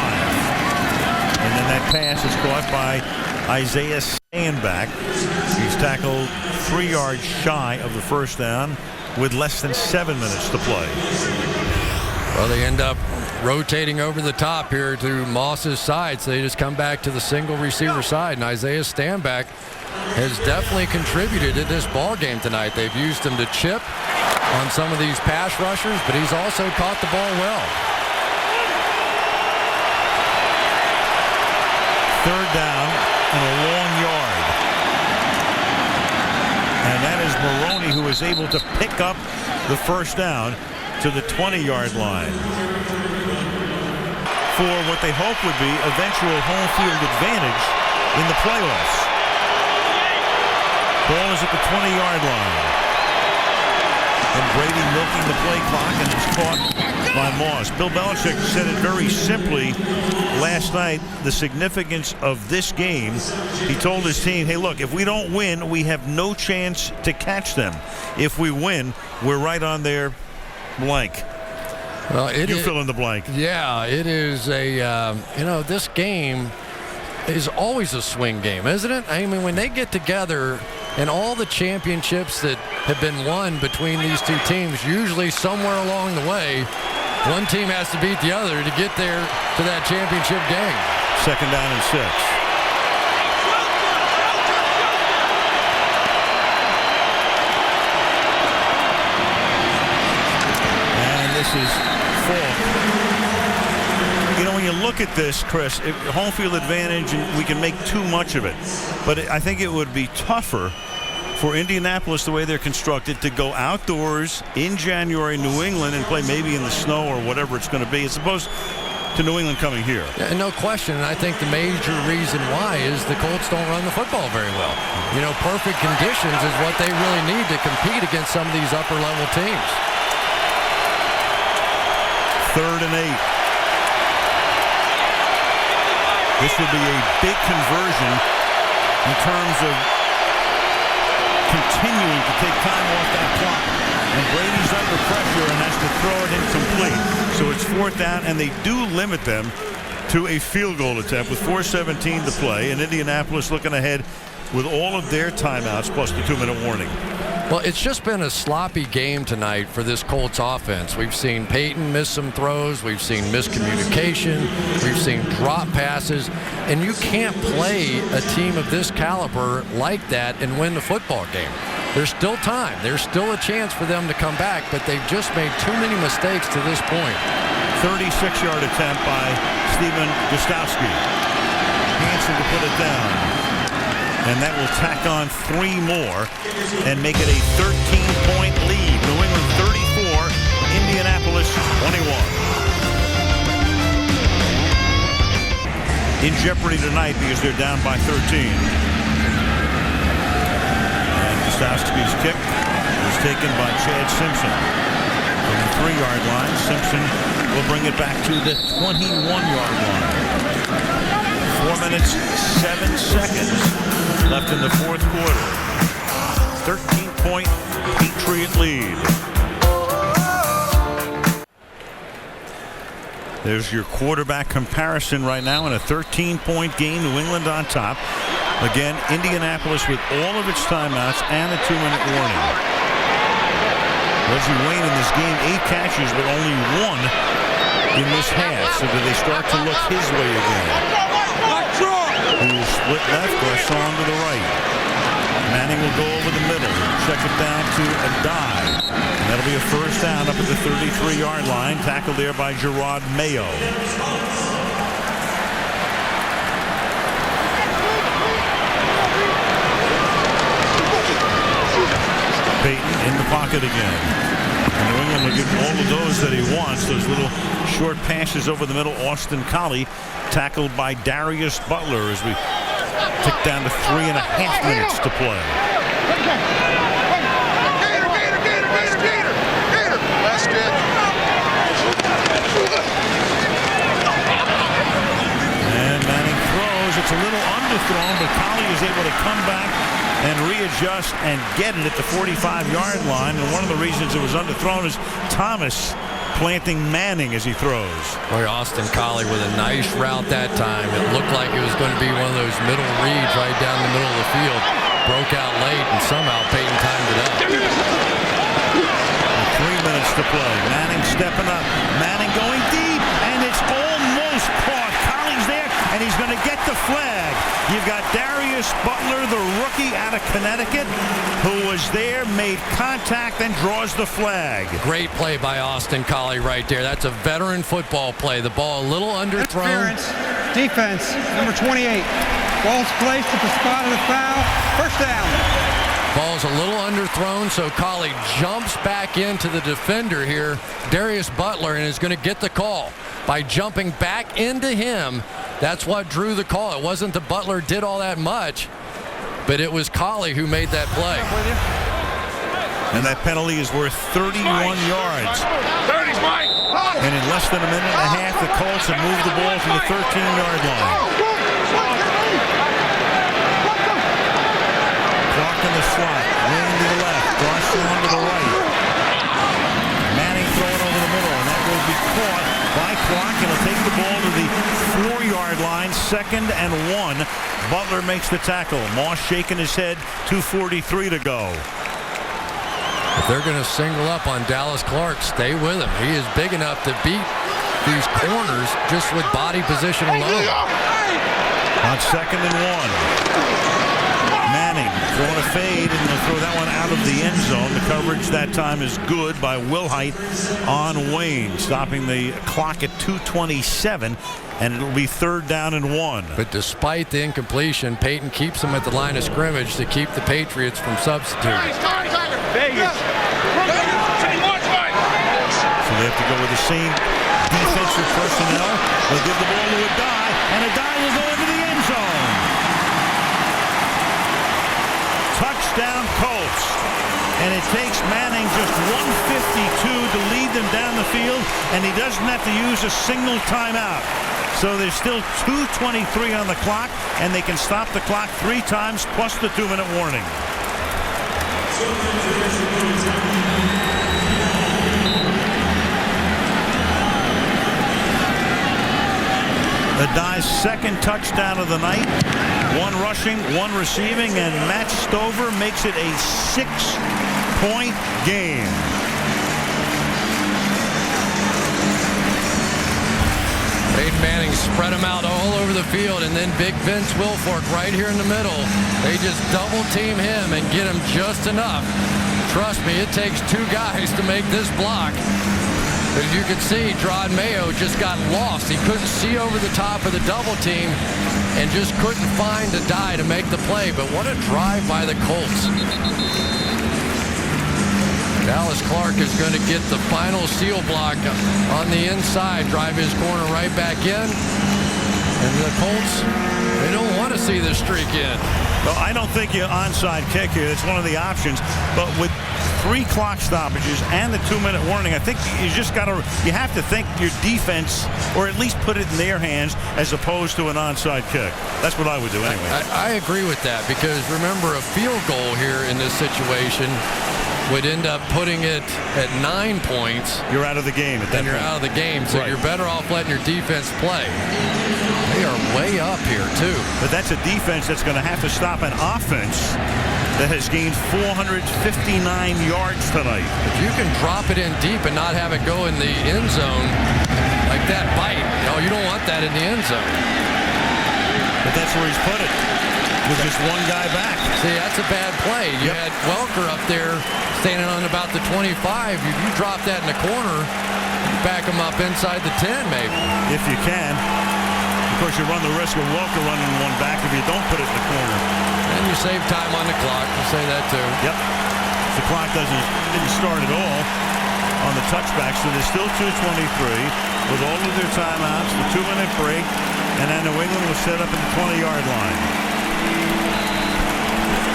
And then that pass is caught by Isaiah Stanback. He's tackled 3 yards shy of the 1st down with less than 7 minutes to play.
Well, they end up rotating over the top here to Moss's side, so they just come back to the single receiver side. And Isaiah Stanback has definitely contributed to this ball game tonight. They've used him to chip on some of these pass rushers, but he's also caught the ball well.
3rd down and a long yard. And that is Maroney, who is able to pick up the 1st down to the 20-yard line for what they hope would be eventual home field advantage in the playoffs. Ball is at the 20-yard line. And Brady milking the play clock, and it's caught by Moss. Bill Belichick said it very simply last night, the significance of this game. He told his team, hey, look, if we don't win, we have no chance to catch them. If we win, we're right on their blank.
Well,
you fill in the blank.
Yeah, it is a, this game is always a swing game, isn't it? I mean, when they get together and all the championships that have been won between these two teams, usually somewhere along the way, one team has to beat the other to get there to that championship game.
2nd down and 6. And this is Falk. When you look at this, Chris, home field advantage, and we can make too much of it. But I think it would be tougher for Indianapolis, the way they're constructed, to go outdoors in January, New England, and play maybe in the snow or whatever it's going to be, as opposed to New England coming here.
Yeah, no question. And I think the major reason why is the Colts don't run the football very well. Perfect conditions is what they really need to compete against some of these upper-level teams.
3rd and 8. This would be a big conversion in terms of continuing to take time off that clock. And Brady's under pressure and has to throw it incomplete. So it's 4th down, and they do limit them to a field goal attempt with 4:17 to play. And Indianapolis looking ahead with all of their timeouts plus the 2-minute warning.
Well, it's just been a sloppy game tonight for this Colts offense. We've seen Peyton miss some throws. We've seen miscommunication. We've seen drop passes. And you can't play a team of this caliber like that and win the football game. There's still time. There's still a chance for them to come back, but they've just made too many mistakes to this point.
36-yard attempt by Steven Gostkowski. Hansen to put it down. And that will tack on 3 more and make it a 13-point lead. New England 34, Indianapolis 21. In jeopardy tonight because they're down by 13. And Gostkowski's kick was taken by Chad Simpson. From the 3-yard line, Simpson will bring it back to the 21-yard line. 4 minutes, 7 seconds left in the 4th quarter. 13-point Patriot lead. There's your quarterback comparison right now in a 13-point game. New England on top. Again, Indianapolis with all of its timeouts and a 2-minute warning. Reggie Wayne in this game, 8 catches, but only 1 in this half. So do they start to look his way again? He will split left, Garcon to the right. Manning will go over the middle. Check it down to Adai. And that'll be a 1st down up at the 33-yard line. Tackled there by Gerard Mayo. Peyton in the pocket again. And New England will give him all of those that he wants. Those little short passes over the middle. Austin Collie tackled by Darius Butler as we tick down to 3.5 minutes to play. And Manning throws. It's a little underthrown, but Collie is able to come back and readjust and get it at the 45-yard line. And one of the reasons it was underthrown is Thomas planting Manning as he throws.
Boy, Austin Collie with a nice route that time. It looked like it was going to be one of those middle reads right down the middle of the field. Broke out late, and somehow Peyton timed it up.
3 minutes to play. Manning stepping up. Manning going deep, and it's almost caught. Collins there, and he's going to get the flag. You've got Darius Butler, the rookie out of Connecticut, who was there, made contact, and draws the flag.
Great play by Austin Collie right there. That's a veteran football play. The ball a little underthrown.
Defense, number 28. Ball's placed at the spot of the foul. 1st down.
Ball's a little underthrown, so Collie jumps back into the defender here, Darius Butler, and is going to get the call. By jumping back into him, that's what drew the call. It wasn't that Butler did all that much, but it was Collie who made that play.
And that penalty is worth 31 yards. And in less than a minute and a half, the Colts have moved the ball to the 13-yard line. Clock in the slot. Wing to the left. Garcon to the right. Manning throwing over the middle, and that will be caught by Clark, and he'll take the ball to the 4-yard line, 2nd and 1. Butler makes the tackle. Moss shaking his head, 2:43 to go.
If they're going to single up on Dallas Clark, stay with him. He is big enough to beat these corners just with body position alone.
On 2nd and 1. Manning throwing a fade, and they'll throw that one out of the end zone. The coverage that time is good by Wilhite on Wayne, stopping the clock at 2:27, and it'll be 3rd down and 1.
But despite the incompletion, Peyton keeps them at the line of scrimmage to keep the Patriots from substituting.
Vegas.
So they have to go with the same defensive personnel. They'll give the ball to a guy, and a guy will go into the end zone. Touchdown Colts. And it takes Manning just 152 to lead them down the field, and he doesn't have to use a single timeout. So there's still 2:23 on the clock, and they can stop the clock 3 times plus the 2-minute warning. Adai's 2nd touchdown of the night. 1 rushing, 1 receiving, and Matt Stover makes it a 6-point game.
Peyton Manning spread them out all over the field, and then big Vince Wilfork right here in the middle. They just double team him and get him just enough. Trust me, it takes 2 guys to make this block. As you can see, Drod Mayo just got lost. He couldn't see over the top of the double team and just couldn't find Adai to make the play. But what a drive by the Colts. Dallas Clark is going to get the final seal block on the inside, drive his corner right back in. And the Colts, they don't want to see this streak in.
Well, I don't think you're onside kick here. It's one of the options. But with 3 clock stoppages and the 2-minute warning, I think you have to think your defense, or at least put it in their hands as opposed to an onside kick. That's what I would do anyway.
I agree with that, because remember, a field goal here in this situation would end up putting it at 9 points.
You're out of the game at that point.
You're out of the game, so
right.
You're better off letting your defense play. They are way up here, too.
But that's a defense that's going to have to stop an offense that has gained 459 yards tonight.
If you can drop it in deep and not have it go in the end zone, like that bite, you don't want that in the end zone.
But that's where he's put it, with just 1 guy back.
See, that's a bad play. You had Welker up there standing on about the 25. If you drop that in the corner, you back him up inside the 10 maybe.
If you can. Of course, you run the risk of Welker running 1 back if you don't put it in the corner.
And you save time on the clock. You say that too.
Yep. The clock didn't start at all on the touchback, so there's still 2:23 with all of their timeouts, the 2-minute break, and then New England will set up at the 20-yard line.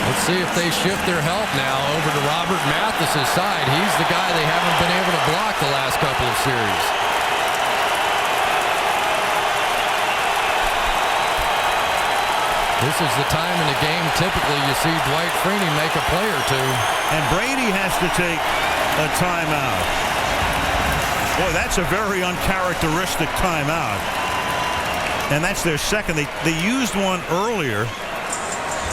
Let's see if they shift their help now over to Robert Mathis's side. He's the guy they haven't been able to block the last couple of series. This is the time in the game typically you see Dwight Freeney make a play or 2.
And Brady has to take a timeout. Boy, that's a very uncharacteristic timeout. And that's their 2nd. They used one earlier.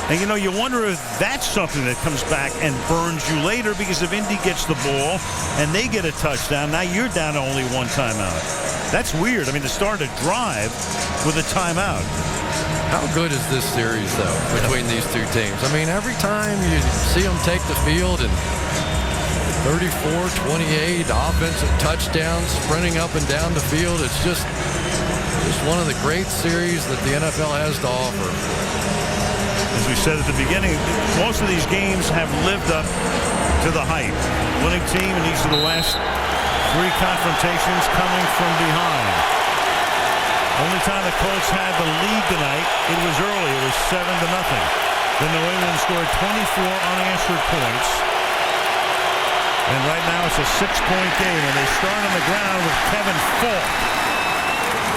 And, you wonder if that's something that comes back and burns you later, because if Indy gets the ball and they get a touchdown, now you're down to only 1 timeout. That's weird. I mean, to start a drive with a timeout.
How good is this series, though, between these 2 teams? I mean, every time you see them take the field and 34-28, offensive touchdowns, sprinting up and down the field, it's just one of the great series that the NFL has to offer.
As we said at the beginning, most of these games have lived up to the hype. Winning team in each of the last 3 confrontations coming from behind. Only time the Colts had the lead tonight, it was early. It was 7-0. Then New England scored 24 unanswered points. And right now it's a 6-point game, and they start on the ground with Kevin Falk.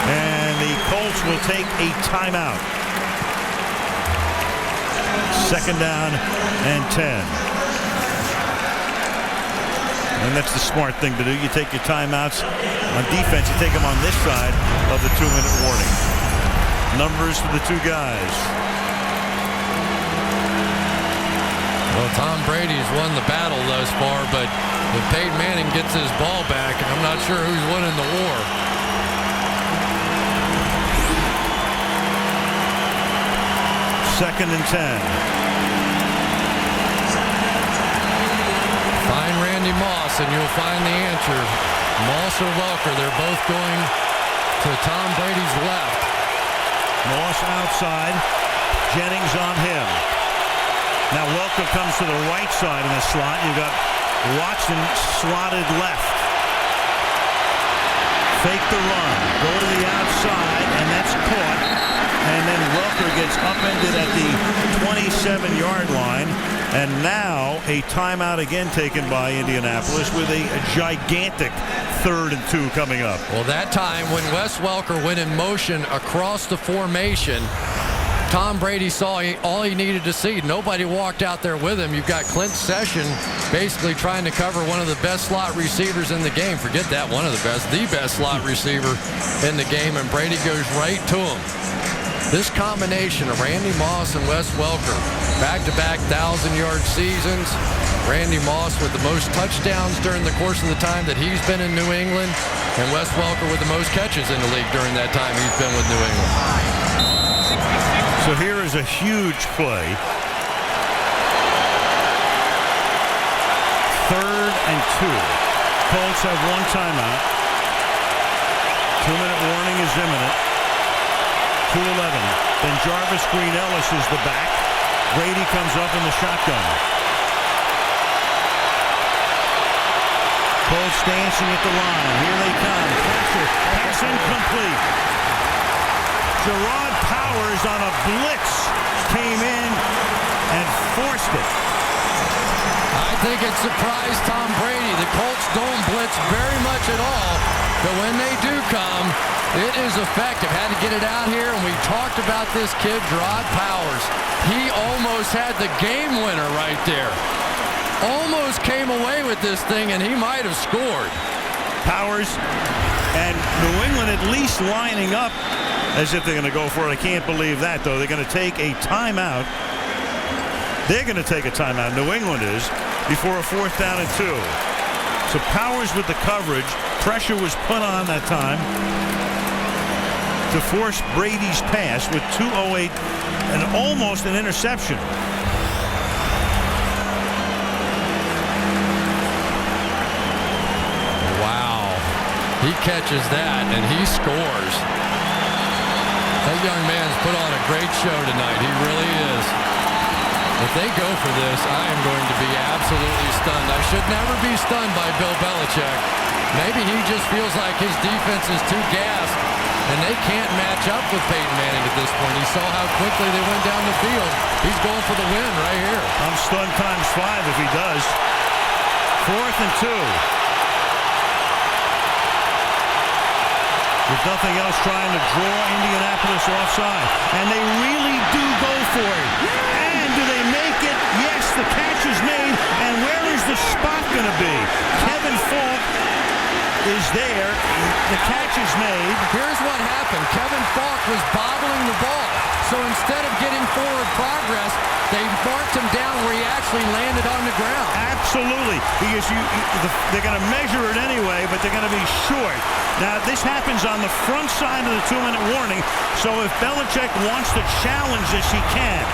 And the Colts will take a timeout. 2nd down and 10. And that's the smart thing to do. You take your timeouts. On defense, you take them on this side of the 2-minute warning. Numbers for the two guys.
Well, Tom Brady's won the battle thus far, but if Peyton Manning gets his ball back, I'm not sure who's winning the war.
Second and 10.
Find Randy Moss and you'll find the answer. Moss or Welker, they're both going to Tom Brady's left.
Moss outside. Jennings on him. Now Welker comes to the right side in the slot. You've got Watson slotted left. Fake the run. Go to the outside, and that's caught. And then Welker gets upended at the 27-yard line. And now a timeout again taken by Indianapolis with a gigantic 3rd and 2 coming up.
Well, that time when Wes Welker went in motion across the formation, Tom Brady saw all he needed to see. Nobody walked out there with him. You've got Clint Session basically trying to cover one of the best slot receivers in the game. Forget that, one of the best slot receiver in the game, and Brady goes right to him. This combination of Randy Moss and Wes Welker, back-to-back 1,000-yard seasons. Randy Moss with the most touchdowns during the course of the time that he's been in New England, and Wes Welker with the most catches in the league during that time he's been with New England.
So here is a huge play. 3rd and 2. Colts have one timeout. 2-minute warning is imminent. 2:11. Then Jarvis Green Ellis is the back. Brady comes up in the shotgun. Colts dancing at the line. Here they come. Pressure. Pass incomplete. Gerard Powers on a blitz came in and forced it.
I think it surprised Tom Brady. The Colts don't blitz very much at all, but when they do come, it is effective. Had to get it out here, and we talked about this kid, Gerard Powers. He almost had the game winner right there. Almost came away with this thing, and he might have scored.
Powers and New England at least lining up as if they're going to go for it. I can't believe that, though. They're going to take a timeout. They're going to take a timeout. New England is before a 4th down and 2. So Powers with the coverage. Pressure was put on that time to force Brady's pass with 2:08 and almost an interception.
Wow. He catches that, and he scores. That young man's put on a great show tonight. He really is. If they go for this, I am going to be absolutely stunned. I should never be stunned by Bill Belichick. Maybe he just feels like his defense is too gassed, and they can't match up with Peyton Manning at this point. He saw how quickly they went down the field. He's going for the win right here.
I'm stunned times 5 if he does. 4th and 2. With nothing else, trying to draw Indianapolis offside. And they really do go for it. And do they make it? Yes, the catch is made. And where is the spot going to be? Kevin Falk is there. The catch is made.
Here's what happened. Kevin Falk was bobbling the ball. So instead of getting forward progress, they marked him down where he actually landed on the ground.
Absolutely. Because they're going to measure it anyway, but they're going to be short. Now, this happens on the front side of the 2-minute warning, so if Belichick wants to challenge this, he can.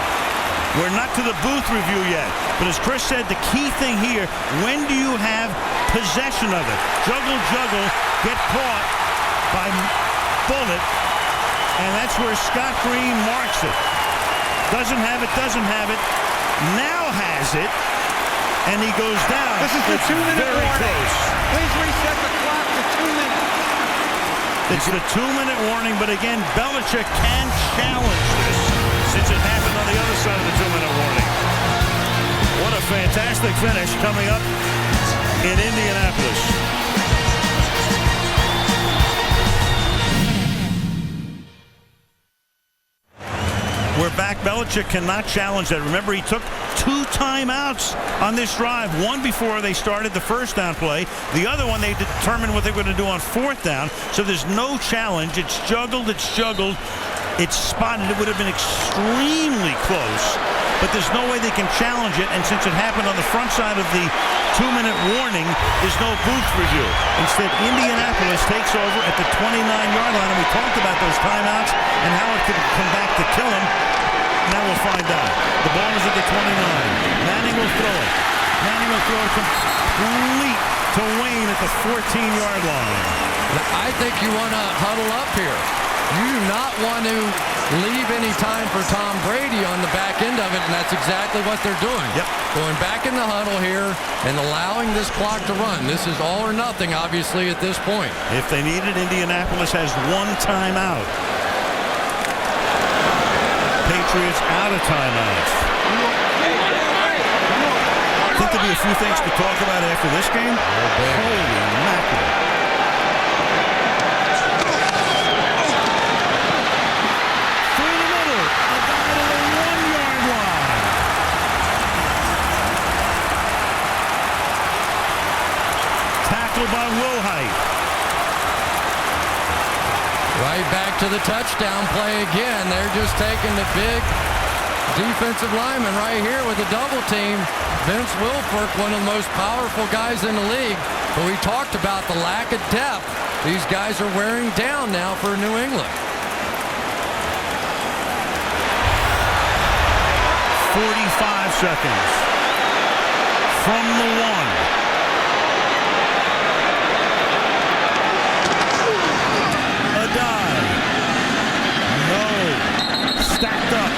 We're not to the booth review yet, but as Chris said, the key thing here, when do you have possession of it? Juggle, get caught by Bullet, and that's where Scott Green marks it. Doesn't have it, now has it, and he goes down.
This is the 2-minute
very
warning.
close.
Please reset the clock to 2 minutes.
It's the 2-minute warning, but again, Belichick can challenge this since it happened on the other side of the 2-minute warning. What a fantastic finish coming up in Indianapolis. We're back. Belichick cannot challenge that. Remember, he took 2 timeouts on this drive. One before they started the first down play. The other one they determined what they were going to do on 4th down. So there's no challenge. It's juggled. It's spotted. It would have been extremely close, but there's no way they can challenge it. And since it happened on the front side of the 2-minute warning, there's no booth review. Instead, Indianapolis takes over at the 29-yard line. And we talked about those timeouts and how it could come back to kill them. Now we'll find out. The ball is at the 29. Manning will throw it. Manning will throw it complete to Wayne at the 14-yard line.
I think you want to huddle up here. You do not want to leave any time for Tom Brady on the back end of it, and that's exactly what they're doing.
Yep.
Going back in the huddle here and allowing this clock to run. This is all or nothing, obviously, at this point.
If they need it, Indianapolis has 1 timeout. Patriots out of timeouts. I think there'll be a few things to talk about after this game. Holy mackerel. By Wilhite.
Right back to the touchdown play again. They're just taking the big defensive lineman right here with a double team. Vince Wilfork, one of the most powerful guys in the league. But we talked about the lack of depth. These guys are wearing down now for New England.
45 seconds from the 1. Stacked up.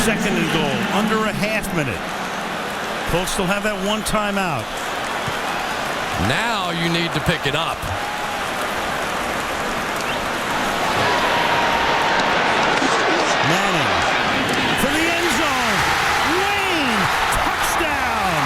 2nd and goal. Under a half minute. Colts still have that 1 timeout.
Now you need to pick it up.
Manning for the end zone. Wayne, touchdown.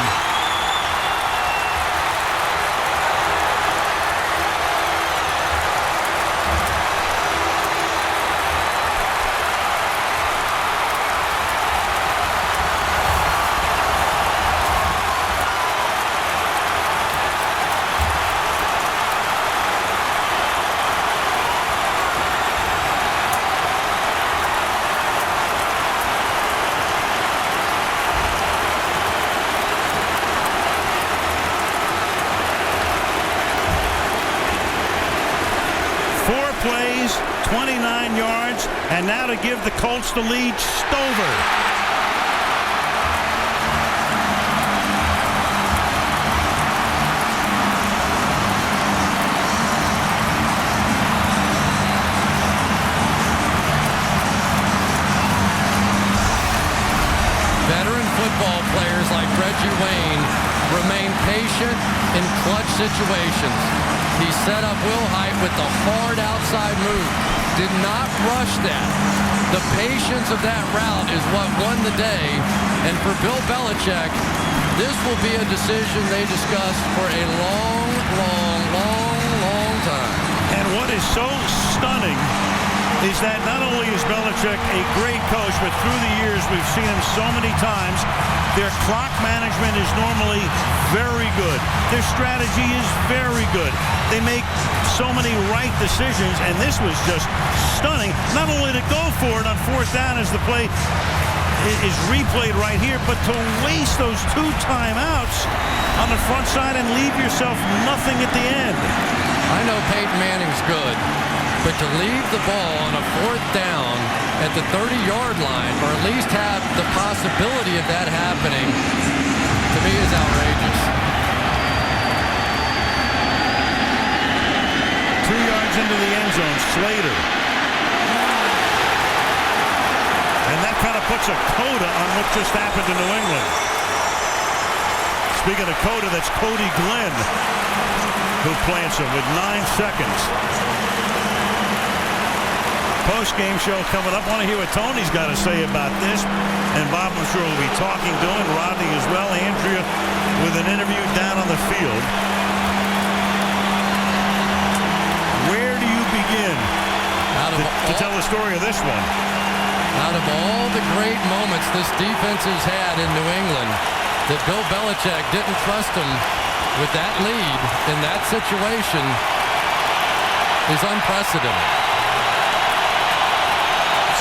Plays, 29 yards, and now to give the Colts the lead, Stover.
Veteran football players like Reggie Wayne remain patient in clutch situations. He set up Wilhite with the hard outside move. Did not rush that. The patience of that route is what won the day. And for Bill Belichick, this will be a decision they discuss for a long time.
And what is so stunning is that not only is Belichick a great coach, but through the years we've seen him so many times. Their clock management is normally very good. Their strategy is very good. They make so many right decisions, and this was just stunning. Not only to go for it on 4th down as the play is replayed right here, but to waste those 2 timeouts on the front side and leave yourself nothing at the end.
I know Peyton Manning's good, but to leave the ball on a 4th down at the 30-yard line, or at least have the possibility of that happening, to me is outrageous.
2 yards into the end zone, Slater. And that kind of puts a coda on what just happened to New England. Speaking of coda, that's Cody Glenn who plants him with 9 seconds. Post-game show coming up. Want to hear what Tony's got to say about this. And Bob, I'm sure, will be talking to him. Rodney as well. Andrea with an interview down on the field. Where do you begin to tell the story of this one?
Out of all the great moments this defense has had in New England, that Bill Belichick didn't trust him with that lead in that situation is unprecedented.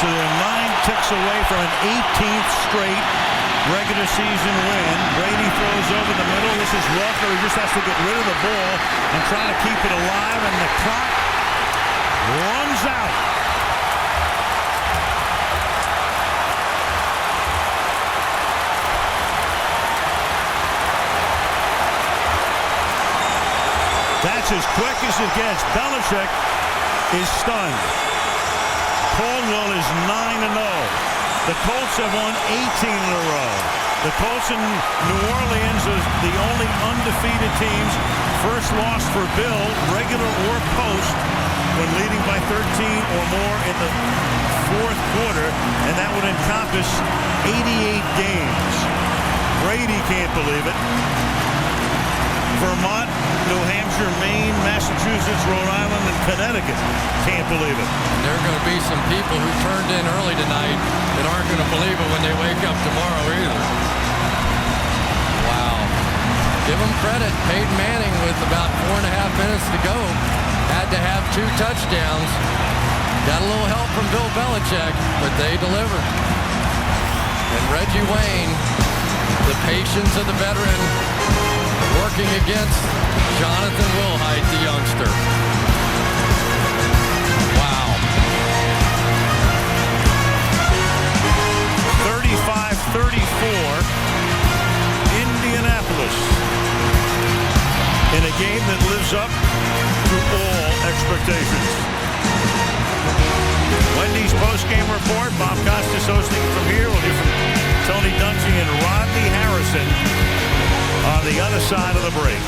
So they're 9 ticks away from an 18th straight regular season win. Brady throws over the middle. This is Walker, who just has to get rid of the ball and try to keep it alive, and the clock runs out. That's as quick as it gets. Belichick is stunned. Caldwell is 9-0. The Colts have won 18 in a row. The Colts in New Orleans are the only undefeated teams. First loss for Bill, regular or post, when leading by 13 or more in the fourth quarter, and that would encompass 88 games. Brady can't believe it. Vermont, New Hampshire, Maine, Massachusetts, Rhode Island, and Connecticut can't believe it.
There are going to be some people who turned in early tonight that aren't going to believe it when they wake up tomorrow either. Wow. Give them credit. Peyton Manning, with about 4.5 minutes to go, had to have 2 touchdowns. Got a little help from Bill Belichick, but they delivered. And Reggie Wayne, the patience of the veteran, working against Jonathan Wilhite, the youngster. Wow.
35-34, Indianapolis. In a game that lives up to all expectations. Wendy's post-game report. Bob Costas hosting from here. We'll hear from Tony Dungy and Rodney Harrison on the other side of the break.